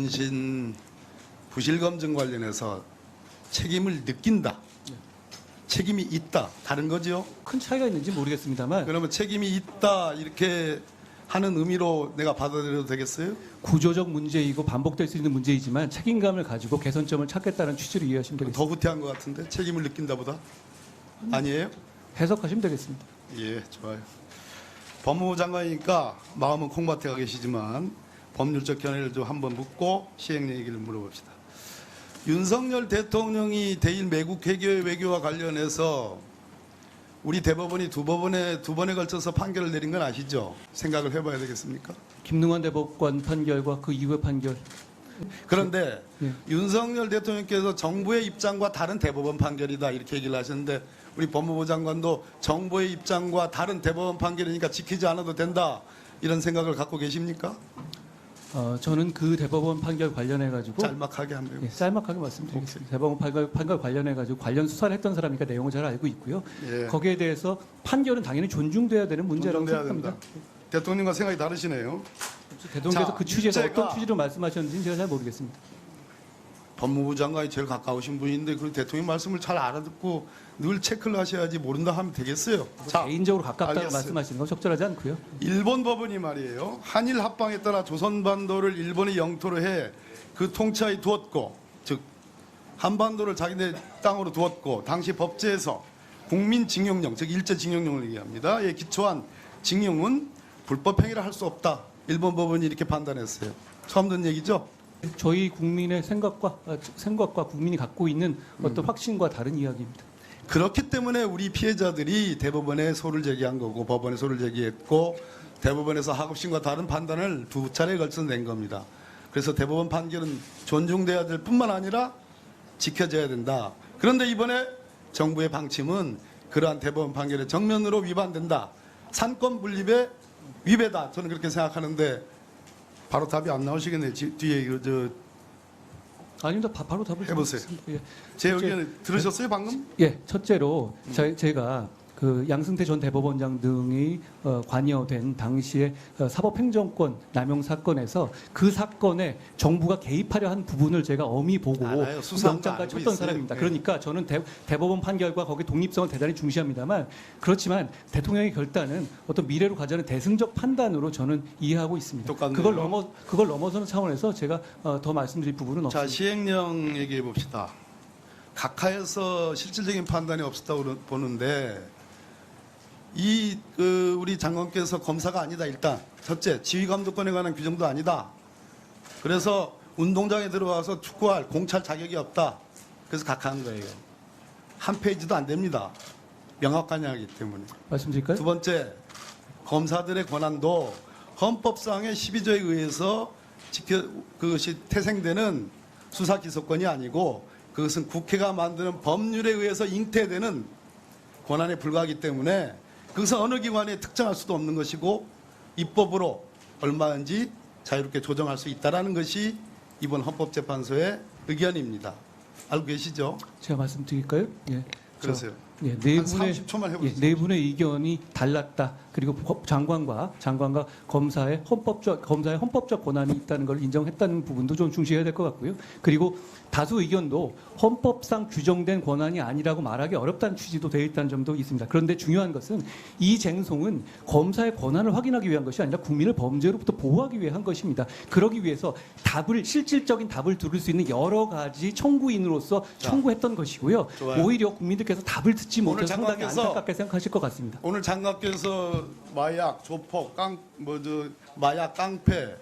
신 부실 검증 관련해서 책임을 느낀다, 책임이 있다, 다른 거죠? 큰 차이가 있는지 모르겠습니다만 그러면 책임이 있다 이렇게 하는 의미로 내가 받아들여도 되겠어요? 구조적 문제이고 반복될 수 있는 문제이지만 책임감을 가지고 개선점을 찾겠다는 취지로 이해하시면 되겠습니다. 더 후퇴한 것 같은데 책임을 느낀다보다 아니에요? 해석하시면 되겠습니다. 예, 좋아요. 법무부 장관이니까 마음은 콩밭에 가 계시지만 법률적 견해를 좀 한번 묻고 시행 얘기를 물어봅시다. 윤석열 대통령이 대일 매국 회교의 외교와 관련해서 우리 대법원이 두 번에 걸쳐서 판결을 내린 건 아시죠? 생각을 해봐야 되겠습니까? 김능환 대법관 판결과 그 이후의 판결. 그런데 예. 윤석열 대통령께서 정부의 입장과 다른 대법원 판결이다 이렇게 얘기를 하셨는데 우리 법무부 장관도 정부의 입장과 다른 대법원 판결이니까 지키지 않아도 된다 이런 생각을 갖고 계십니까? 저는 그 대법원 판결 관련해 가지고 짤막하게 한번 예, 짤막하게 말씀드리겠습니다. 대법원 판결 관련해 가지고 관련 수사를 했던 사람이니까 내용을 잘 알고 있고요. 예. 거기에 대해서 판결은 당연히 존중돼야 되는 문제라고 존중돼야 생각합니다. 된다. 대통령과 생각이 다르시네요. 대통령께서 자, 그 취지에서 문제가- 어떤 취지로 말씀하셨는지는 제가 잘 모르겠습니다. 법무부 장관이 제일 가까우신 분인데 그 대통령 말씀을 잘 알아듣고 늘 체크를 하셔야지 모른다 하면 되겠어요. 자, 개인적으로 가깝다고 알겠어요. 말씀하시는 건 적절하지 않고요. 일본 법원이 말이에요. 한일 합방에 따라 조선반도를 일본의 영토로 해 그 통치하에 두었고, 즉 한반도를 자기네 땅으로 두었고, 당시 법제에서 국민징용령, 즉 일제징용령을 얘기합니다. 에 기초한 징용은 불법행위를 할 수 없다. 일본 법원이 이렇게 판단했어요. 처음 듣는 얘기죠? 저희 국민의 생각과 국민이 갖고 있는 어떤 확신과 다른 이야기입니다. 그렇기 때문에 우리 피해자들이 대법원에 소를 제기한 거고 법원에 소를 제기했고 대법원에서 하급심과 다른 판단을 두 차례에 걸쳐서 낸 겁니다. 그래서 대법원 판결은 존중돼야 될 뿐만 아니라 지켜져야 된다. 그런데 이번에 정부의 방침은 그러한 대법원 판결에 정면으로 위반된다. 산권 분립의 위배다. 저는 그렇게 생각하는데 바로 답이 안 나오시겠네요. 뒤에 아닙니다. 바로 답을 해보세요. 드리겠습니다. 예. 제 의견을 들으셨어요 방금? 예, 첫째로 제가 그 양승태 전 대법원장 등이 관여된 당시에 사법행정권 남용 사건에서 그 사건에 정부가 개입하려 한 부분을 제가 엄히 보고 알아요. 수사한 거 영장까지 알고 쳤던 있어요. 사람입니다. 네. 그러니까 저는 대법원 판결과 거기에 독립성을 대단히 중시합니다만 그렇지만 대통령의 결단은 어떤 미래로 가자는 대승적 판단으로 저는 이해하고 있습니다. 똑같네요. 그걸 넘어서는 차원에서 제가 더 말씀드릴 부분은 자, 없습니다. 시행령 얘기해 봅시다. 각하에서 실질적인 판단이 없었다고 보는데 우리 장관께서 검사가 아니다. 일단 첫째, 지휘감독권에 관한 규정도 아니다. 그래서 운동장에 들어와서 축구할 공찰 자격이 없다. 그래서 각하한 거예요. 한 페이지도 안 됩니다. 명확한 이야기 때문에. 말씀드릴까요? 두 번째, 검사들의 권한도 헌법상의 12조에 의해서 그것이 태생되는 수사 기소권이 아니고 그것은 국회가 만드는 법률에 의해서 잉태되는 권한에 불과하기 때문에 그것은 어느 기관에 특정할 수도 없는 것이고 입법으로 얼마든지 자유롭게 조정할 수 있다는 것이 이번 헌법재판소의 의견입니다. 알고 계시죠? 제가 말씀드릴까요? 예. 그러세요. 예, 한 네 분의 30초만 해보세요. 네 분의 의견이 달랐다. 그리고 장관과 검사의 헌법적 권한이 있다는 걸 인정했다는 부분도 좀 중시해야 될 것 같고요. 그리고 다수 의견도 헌법상 규정된 권한이 아니라고 말하기 어렵다는 취지도 되어 있다는 점도 있습니다. 그런데 중요한 것은 이 쟁송은 검사의 권한을 확인하기 위한 것이 아니라 국민을 범죄로부터 보호하기 위해 한 것입니다. 그러기 위해서 실질적인 답을 들을 수 있는 여러 가지 청구인으로서 청구했던 것이고요. 좋아요. 오히려 국민들께서 답을 듣지 오늘 못해서 상당히 장관께서 안타깝게 생각하실 것 같습니다. 오늘 장관께서 마약, 조폭, 마약, 깡패,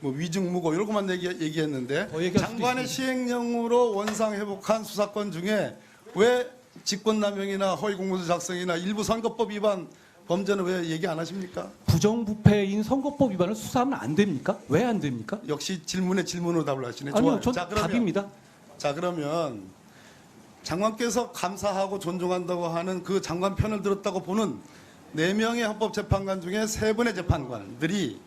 위증무고 이런 것만 얘기했는데 더 얘기할 수도 장관의 있습니다. 시행령으로 원상 회복한 수사권 중에 왜 직권남용이나 허위공문서 작성이나 일부 선거법 위반 범죄는 왜 얘기 안 하십니까? 부정부패인 선거법 위반을 수사하면 안 됩니까? 왜 안 됩니까? 역시 질문에 질문으로 답을 하시네. 아니요, 좋아요. 전 답입니다. 자, 그러면 장관께서 감사하고 존중한다고 하는 그 장관 편을 들었다고 보는 4명의 헌법재판관 중에 3분의 재판관들이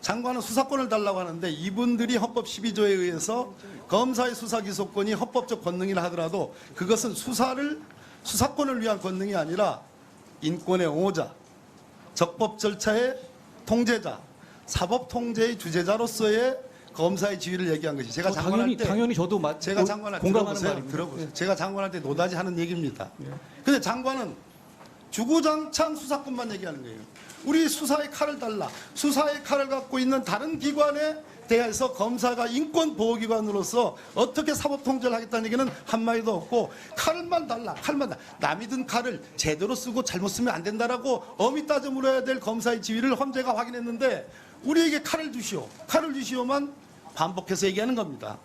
장관은 수사권을 달라고 하는데 이분들이 헌법 12조에 의해서 검사의 수사기소권이 헌법적 권능이라 하더라도 그것은 수사권을 위한 권능이 아니라 인권의 옹호자, 적법 절차의 통제자, 사법 통제의 주재자로서의 검사의 지위를 얘기한 것이 제가 장관할 때 당연히 저도 제가 장관할 때 공감하는 들어보세요. 말입니다. 들어보세요. 제가 장관할 때 노다지 하는 얘기입니다. 근데 장관은 주구장창 수사권만 얘기하는 거예요. 우리 수사의 칼을 달라. 수사의 칼을 갖고 있는 다른 기관에 대해서 검사가 인권보호기관으로서 어떻게 사법통제를 하겠다는 얘기는 한마디도 없고 칼만 달라. 칼만 달라. 남이 든 칼을 제대로 쓰고 잘못 쓰면 안 된다라고 엄히 따져 물어야 될 검사의 지위를 헌재가 확인했는데 우리에게 칼을 주시오. 칼을 주시오만 반복해서 얘기하는 겁니다.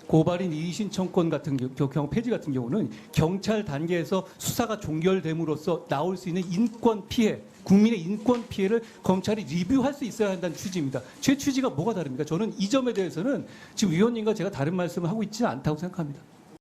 고발인 이의신청권 같은 경우 폐지 같은 경우는 경찰 단계에서 수사가 종결됨으로써 나올 수 있는 인권 피해, 국민의 인권 피해를 검찰이 리뷰할 수 있어야 한다는 취지입니다. 제 취지가 뭐가 다릅니까? 저는 이 점에 대해서는 지금 위원님과 제가 다른 말씀을 하고 있지는 않다고 생각합니다.